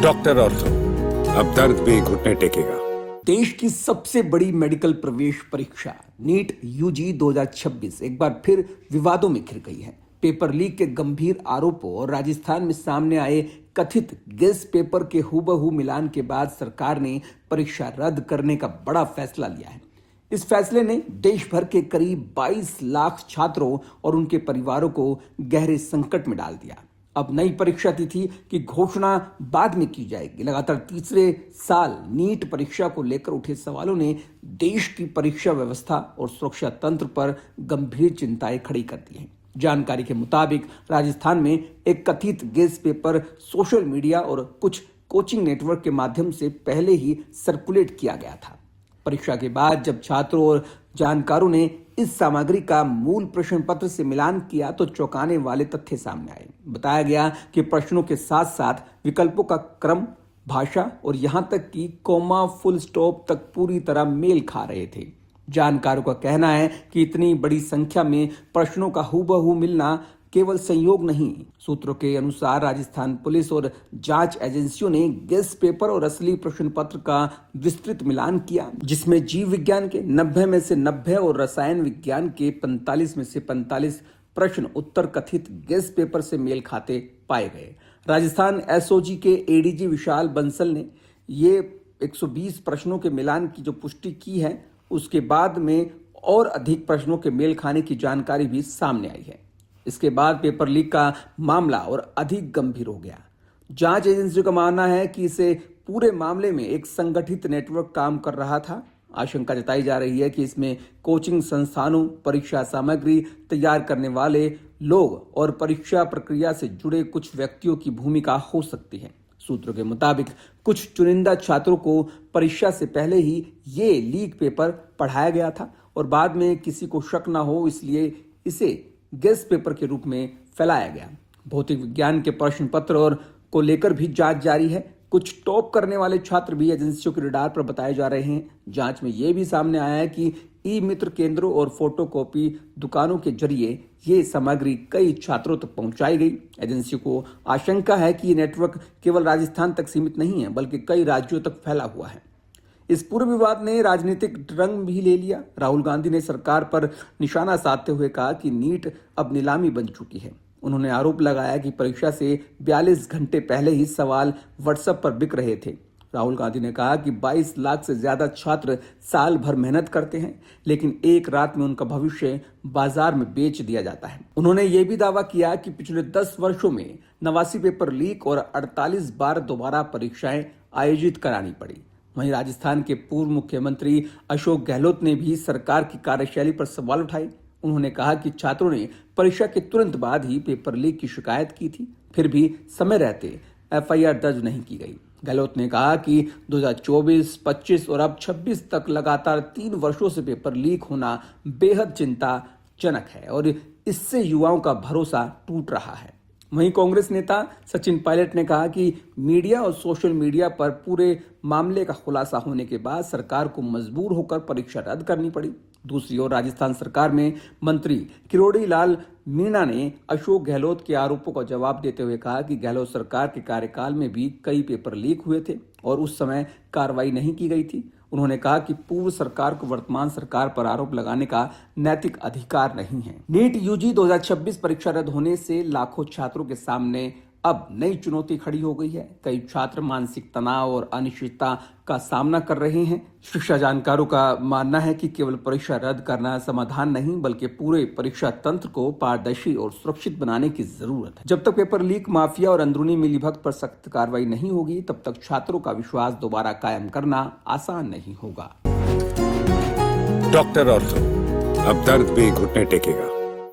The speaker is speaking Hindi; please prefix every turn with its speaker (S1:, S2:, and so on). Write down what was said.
S1: डॉक्टर ऑर्थो, अब दर्द भी घुटने टेकेगा।
S2: देश की सबसे बड़ी मेडिकल प्रवेश परीक्षा नीट यूजी 2026 एक बार फिर विवादों में घिर गई है। पेपर लीक के गंभीर आरोपों और राजस्थान में सामने आए कथित गेस पेपर के हूबहू मिलान के बाद सरकार ने परीक्षा रद्द करने का बड़ा फैसला लिया है। इस फैसले ने देश भर के करीब 22 लाख छात्रों और उनके परिवारों को गहरे संकट में डाल दिया। अब नई परीक्षा तिथि की घोषणा बाद में की जाएगी। लगातार तीसरे साल नीट परीक्षा को लेकर उठे सवालों ने देश की परीक्षा व्यवस्था और सुरक्षा तंत्र पर गंभीर चिंताएं खड़ी कर दी हैं। जानकारी के मुताबिक राजस्थान में एक कथित गेस पेपर सोशल मीडिया और कुछ कोचिंग नेटवर्क के माध्यम से पहले ही सर्कुलेट किया गया था। परीक्षा के बाद जब छात्रों और जानकारों ने इस सामग्री का मूल प्रश्न पत्र से मिलान किया तो चौंकाने वाले तथ्य सामने आए। बताया गया कि प्रश्नों के साथ साथ विकल्पों का क्रम, भाषा और यहां तक कि कॉमा, फुल स्टॉप तक पूरी तरह मेल खा रहे थे। जानकारों का कहना है कि इतनी बड़ी संख्या में प्रश्नों का हूबहू मिलना केवल संयोग नहीं। सूत्रों के अनुसार राजस्थान पुलिस और जांच एजेंसियों ने गेस पेपर और असली प्रश्न पत्र का विस्तृत मिलान किया, जिसमें जीव विज्ञान के 90 में से 90 और रसायन विज्ञान के 45 में से 45 प्रश्न उत्तर कथित गेस पेपर से मेल खाते पाए गए। राजस्थान एसओजी के एडीजी विशाल बंसल ने ये 120 प्रश्नों के मिलान की जो पुष्टि की है, उसके बाद में और अधिक प्रश्नों के मेल खाने की जानकारी भी सामने आई है। इसके बाद पेपर लीक का मामला और अधिक गंभीर हो गया। जांच एजेंसियों का मानना है कि इसे पूरे मामले में एक संगठित नेटवर्क काम कर रहा था। आशंका जताई जा रही है कि इसमें कोचिंग संस्थानों, परीक्षा सामग्री तैयार करने वाले लोग और परीक्षा प्रक्रिया से जुड़े कुछ व्यक्तियों की भूमिका हो सकती है। सूत्रों के मुताबिक कुछ चुनिंदा छात्रों को परीक्षा से पहले ही ये लीक पेपर पढ़ाया गया था और बाद में किसी को शक न हो इसलिए इसे गेस पेपर के रूप में फैलाया गया। भौतिक विज्ञान के प्रश्न पत्र और को लेकर भी जांच जारी है। कुछ टॉप करने वाले छात्र भी एजेंसियों के रडार पर बताए जा रहे हैं। जांच में यह भी सामने आया है कि ई मित्र केंद्रों और फोटोकॉपी दुकानों के जरिए ये सामग्री कई छात्रों तक पहुंचाई गई। एजेंसी को आशंका है कि ये नेटवर्क केवल राजस्थान तक सीमित नहीं है, बल्कि कई राज्यों तक फैला हुआ है। इस पूरे विवाद ने राजनीतिक रंग भी ले लिया। राहुल गांधी ने सरकार पर निशाना साधते हुए कहा कि नीट अब नीलामी बन चुकी है। उन्होंने आरोप लगाया कि परीक्षा से 42 घंटे पहले ही सवाल व्हाट्सएप पर बिक रहे थे। राहुल गांधी ने कहा कि 22 लाख से ज्यादा छात्र साल भर मेहनत करते हैं, लेकिन एक रात में उनका भविष्य बाजार में बेच दिया जाता है। उन्होंने ये भी दावा किया कि पिछले 10 वर्षों में 89 पेपर लीक और 48 बार दोबारा परीक्षाएं आयोजित करानी पड़ी। वहीं राजस्थान के पूर्व मुख्यमंत्री अशोक गहलोत ने भी सरकार की कार्यशैली पर सवाल उठाए। उन्होंने कहा कि छात्रों ने परीक्षा के तुरंत बाद ही पेपर लीक की शिकायत की थी, फिर भी समय रहते एफआईआर दर्ज नहीं की गई। गहलोत ने कहा कि 2024, 25 और अब 26 तक लगातार 3 वर्षों से पेपर लीक होना बेहद चिंताजनक है और इससे युवाओं का भरोसा टूट रहा है। वहीं कांग्रेस नेता सचिन पायलट ने कहा कि मीडिया और सोशल मीडिया पर पूरे मामले का खुलासा होने के बाद सरकार को मजबूर होकर परीक्षा रद्द करनी पड़ी। दूसरी ओर राजस्थान सरकार में मंत्री किरोड़ी लाल मीणा ने अशोक गहलोत के आरोपों का जवाब देते हुए कहा कि गहलोत सरकार के कार्यकाल में भी कई पेपर लीक हुए थे और उस समय कार्रवाई नहीं की गई थी। उन्होंने कहा कि पूर्व सरकार को वर्तमान सरकार पर आरोप लगाने का नैतिक अधिकार नहीं है। नीट यूजी 2026 परीक्षा रद्द होने से लाखों छात्रों के सामने अब नई चुनौती खड़ी हो गई है। कई छात्र मानसिक तनाव और अनिश्चितता का सामना कर रहे हैं। शिक्षा जानकारों का मानना है कि केवल परीक्षा रद्द करना समाधान नहीं, बल्कि पूरे परीक्षा तंत्र को पारदर्शी और सुरक्षित बनाने की जरूरत है। जब तक पेपर लीक माफिया और अंदरूनी मिलीभगत पर सख्त कार्रवाई नहीं होगी, तब तक छात्रों का विश्वास दोबारा कायम करना आसान नहीं होगा।
S1: डॉक्टर ऑर्थो, अब दर्द भी घुटने टेकेगा।